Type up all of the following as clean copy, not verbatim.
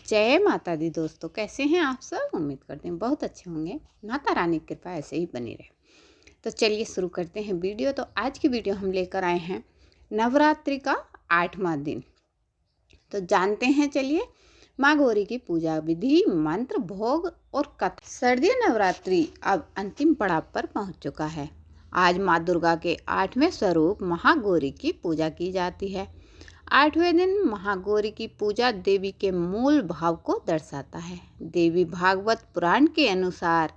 जय माता दी दोस्तों, कैसे हैं आप सब। उम्मीद करते हैं बहुत अच्छे होंगे। माता रानी की कृपा ऐसे ही बनी रहे। तो चलिए शुरू करते हैं वीडियो। तो आज की वीडियो हम लेकर आए हैं नवरात्रि का 8वां दिन। तो जानते हैं, चलिए माँ गौरी की पूजा विधि, मंत्र, भोग और कथा। शारदीय नवरात्रि अब अंतिम पड़ाव पर पहुँच चुका है। आज माँ दुर्गा के 8वें स्वरूप महागौरी की पूजा की जाती है। 8वें दिन महागौरी की पूजा देवी के मूल भाव को दर्शाता है। देवी भागवत पुराण के अनुसार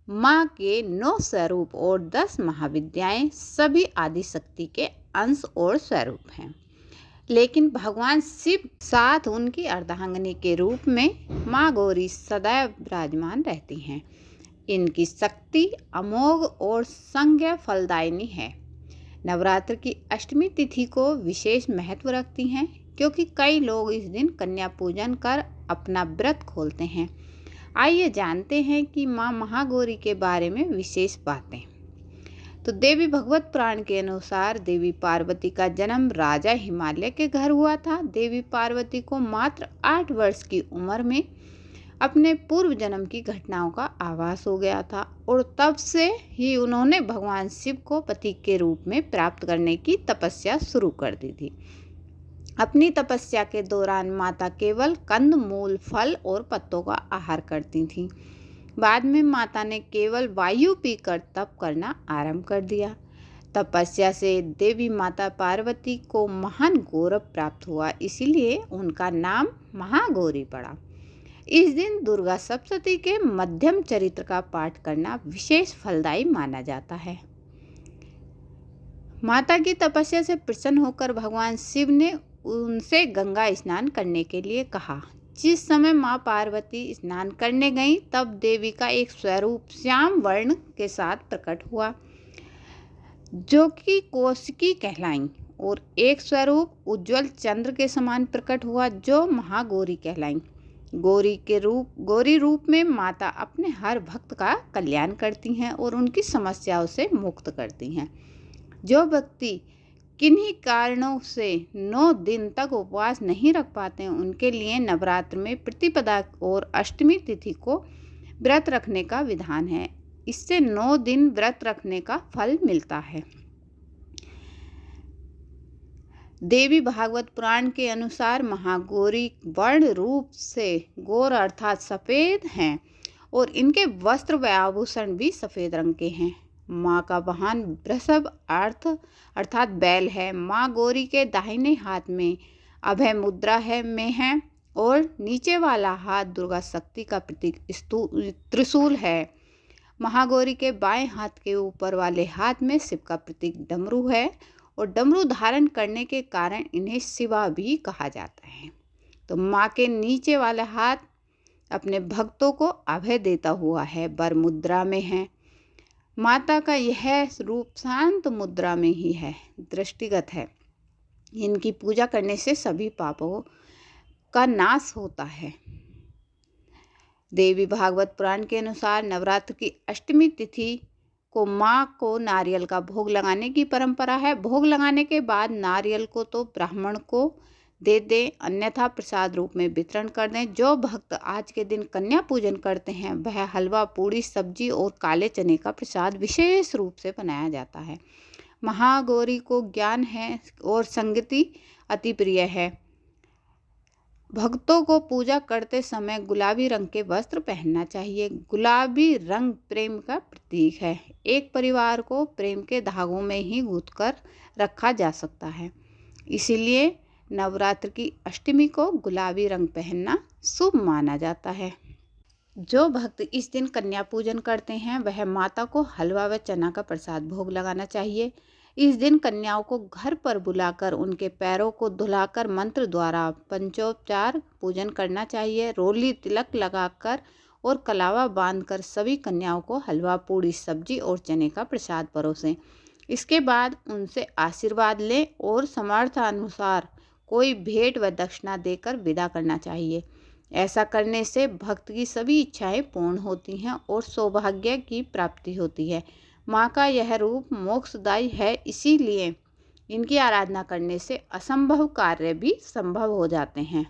माँ के 9 स्वरूप और 10 महाविद्याएं सभी आदि शक्ति के अंश और स्वरूप हैं। लेकिन भगवान शिव साथ उनकी अर्धांगिनी के रूप में माँ गौरी सदैव विराजमान रहती हैं। इनकी शक्ति अमोघ और संज्ञा फलदायिनी है। नवरात्र की अष्टमी तिथि को विशेष महत्व रखती हैं, क्योंकि कई लोग इस दिन कन्या पूजन कर अपना व्रत खोलते हैं। आइए जानते हैं कि माँ महागौरी के बारे में विशेष बातें। तो देवी भागवत पुराण के अनुसार देवी पार्वती का जन्म राजा हिमालय के घर हुआ था। देवी पार्वती को मात्र 8 वर्ष की उम्र में अपने पूर्व जन्म की घटनाओं का आभास हो गया था और तब से ही उन्होंने भगवान शिव को पति के रूप में प्राप्त करने की तपस्या शुरू कर दी थी। अपनी तपस्या के दौरान माता केवल कंद मूल, फल और पत्तों का आहार करती थीं। बाद में माता ने केवल वायु पीकर तप करना आरंभ कर दिया। तपस्या से देवी माता पार्वती को महान गौरव प्राप्त हुआ, इसीलिए उनका नाम महागौरी पड़ा। इस दिन दुर्गा सप्तशती के मध्यम चरित्र का पाठ करना विशेष फलदायी माना जाता है। माता की तपस्या से प्रसन्न होकर भगवान शिव ने उनसे गंगा स्नान करने के लिए कहा। जिस समय माँ पार्वती स्नान करने गईं, तब देवी का एक स्वरूप श्याम वर्ण के साथ प्रकट हुआ, जो कि कौशिकी कहलाईं, और एक स्वरूप उज्जवल चंद्र के समान प्रकट हुआ, जो महागौरी कहलाईं। गौरी रूप में माता अपने हर भक्त का कल्याण करती हैं और उनकी समस्याओं से मुक्त करती हैं। जो व्यक्ति किन्हीं कारणों से 9 दिन तक उपवास नहीं रख पाते, उनके लिए नवरात्र में प्रतिपदा और अष्टमी तिथि को व्रत रखने का विधान है। इससे 9 दिन व्रत रखने का फल मिलता है। देवी भागवत पुराण के अनुसार महागौरी वर्ण रूप से गौर अर्थात सफ़ेद हैं और इनके वस्त्र व आभूषण भी सफ़ेद रंग के हैं। माँ का वाहन वृषभ अर्थात बैल है। माँ गौरी के दाहिने हाथ में अभय मुद्रा है और नीचे वाला हाथ दुर्गा शक्ति का प्रतीक त्रिशूल है। महागौरी के बाएं हाथ के ऊपर वाले हाथ में शिव का प्रतीक डमरू है और डमरू धारण करने के कारण इन्हें शिवा भी कहा जाता है। तो माँ के नीचे वाला हाथ अपने भक्तों को अभय देता हुआ है, वर मुद्रा में है। माता का यह रूप शांत मुद्रा में ही है, दृष्टिगत है। इनकी पूजा करने से सभी पापों का नाश होता है। देवी भागवत पुराण के अनुसार नवरात्र की अष्टमी तिथि को माँ को नारियल का भोग लगाने की परंपरा है। भोग लगाने के बाद नारियल को तो ब्राह्मण को दे दें, अन्यथा प्रसाद रूप में वितरण कर दें। जो भक्त आज के दिन कन्या पूजन करते हैं, वह हलवा, पूड़ी, सब्जी और काले चने का प्रसाद विशेष रूप से बनाया जाता है। महागौरी को ज्ञान है और संगति अति प्रिय है। भक्तों को पूजा करते समय गुलाबी रंग के वस्त्र पहनना चाहिए। गुलाबी रंग प्रेम का प्रतीक है। एक परिवार को प्रेम के धागों में ही गूंथकर रखा जा सकता है, इसीलिए नवरात्र की अष्टमी को गुलाबी रंग पहनना शुभ माना जाता है। जो भक्त इस दिन कन्या पूजन करते हैं, वह माता को हलवा व चना का प्रसाद भोग लगाना चाहिए। इस दिन कन्याओं को घर पर बुलाकर उनके पैरों को धुलाकर मंत्र द्वारा पंचोपचार पूजन करना चाहिए। रोली, तिलक लगाकर और कलावा बांधकर सभी कन्याओं को हलवा, पूड़ी, सब्जी और चने का प्रसाद परोसें। इसके बाद उनसे आशीर्वाद लें और सामर्थ्यानुसार कोई भेंट व दक्षिणा देकर विदा करना चाहिए। ऐसा करने से भक्त की सभी इच्छाएं पूर्ण होती हैं और सौभाग्य की प्राप्ति होती है। माँ का यह रूप मोक्षदायी है, इसीलिए इनकी आराधना करने से असंभव कार्य भी संभव हो जाते हैं।